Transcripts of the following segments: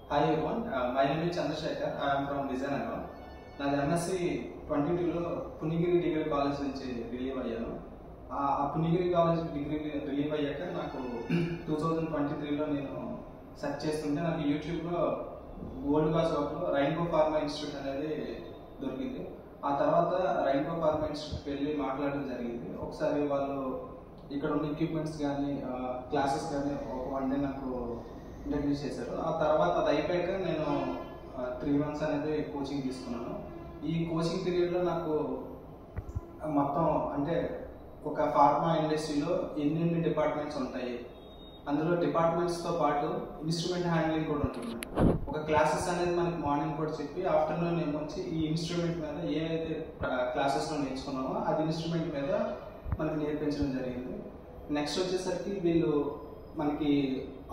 Hi everyone, my name is Chandrasekhar. I am from Vizianagaram. నాది MSc 22లో Punigiri degree college నుంచి relieve అయ్యాను. ఆ Punigiri college degree relieve అయ్యాక నాకు 2023లో నేను సెర్చ్ చేస్తుంటే నాకు యూట్యూబ్లో వరల్డ్ క్లాస్ వర్క్లో రైన్బో ఫార్మా ఇన్స్టిట్యూట్ అనేది దొరికింది. ఆ తర్వాత రైన్బో ఫార్మా ఇన్స్టిట్యూట్కి వెళ్ళి మాట్లాడడం జరిగింది. ఒకసారి వాళ్ళు ఇక్కడ ఉన్న ఎక్విప్మెంట్స్ కానీ క్లాసెస్ కానీ ఒక 1 డే నాకు ఇంట్రడ్యూస్ చేశారు. ఆ తర్వాత అది అయిపోయాక నేను 3 months అనేది కోచింగ్ తీసుకున్నాను. ఈ కోచింగ్ పీరియడ్లో నాకు మొత్తం అంటే ఒక ఫార్మా ఇండస్ట్రీలో ఎన్ని డిపార్ట్మెంట్స్ ఉంటాయి, అందులో డిపార్ట్మెంట్స్తో పాటు ఇన్స్ట్రుమెంట్ హ్యాండ్లింగ్ కూడా ఉంటుంది. ఒక క్లాసెస్ అనేది మనకి మార్నింగ్ కూడా చెప్పి ఆఫ్టర్నూన్ ఏమొచ్చి ఈ ఇన్స్ట్రుమెంట్ మీద ఏదైతే క్లాసెస్లో నేర్చుకున్నామో అది ఇన్స్ట్రుమెంట్ మీద మనకి నేర్పించడం జరిగింది. నెక్స్ట్ వచ్చేసరికి వీళ్ళు మనకి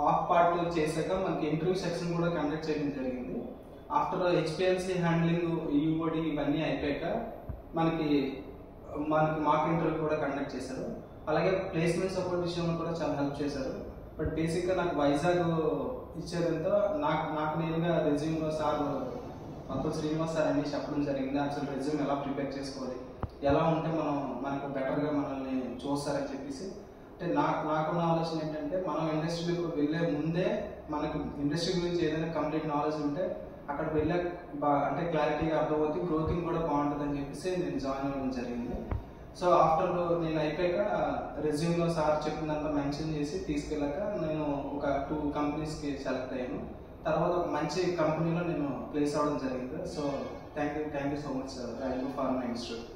ఆఫ్ పార్ట్ చేశాక మనకి ఇంటర్వ్యూ సెక్షన్ కూడా కండక్ట్ చేయడం జరిగింది. ఆఫ్టర్ హెచ్పిఎల్సి హ్యాండ్లింగ్ యూఓడి ఇవన్నీ అయిపోయాక మనకి మాక్ ఇంటర్వ్యూ కూడా కండక్ట్ చేశారు. అలాగే ప్లేస్మెంట్ సపోర్ట్ విషయంలో కూడా చాలా హెల్ప్ చేశారు. బట్ బేసిక్గా నాకు వైజాగ్ ఇచ్చేదంతా నాకు నేనుగా రెజ్యూమ్లో సార్ మొత్తం శ్రీనివాస్ సార్ అన్నీ చెప్పడం జరిగింది. అసలు రెజ్యూమ్ ఎలా ప్రిపేర్ చేసుకోవాలి, ఎలా ఉంటే మనకు బెటర్గా మనల్ని చూస్తారని చెప్పేసి. అంటే నాకున్న ఆలోచన ఏంటంటే మనం ఇండస్ట్రీలోకి వెళ్ళే ముందే మనకు ఇండస్ట్రీ గురించి ఏదైనా కంప్లీట్ నాలెడ్జ్ ఉంటే అక్కడ వెళ్ళే అంటే క్లారిటీగా అర్థమవుతుంది, గ్రోతింగ్ కూడా బాగుంటుంది అని చెప్పేసి నేను జాయిన్ అవ్వడం జరిగింది. సో ఆఫ్టర్ నేను అయిపోయాక రెజ్యూమ్లో సార్ చెప్పినంత మెన్షన్ చేసి తీసుకెళ్ళాక నేను ఒక 2 కంపెనీస్కి సెలెక్ట్ అయ్యాను. తర్వాత ఒక మంచి కంపెనీలో నేను ప్లేస్ అవ్వడం జరిగింది. So thank you so much sir rainbow pharma institute.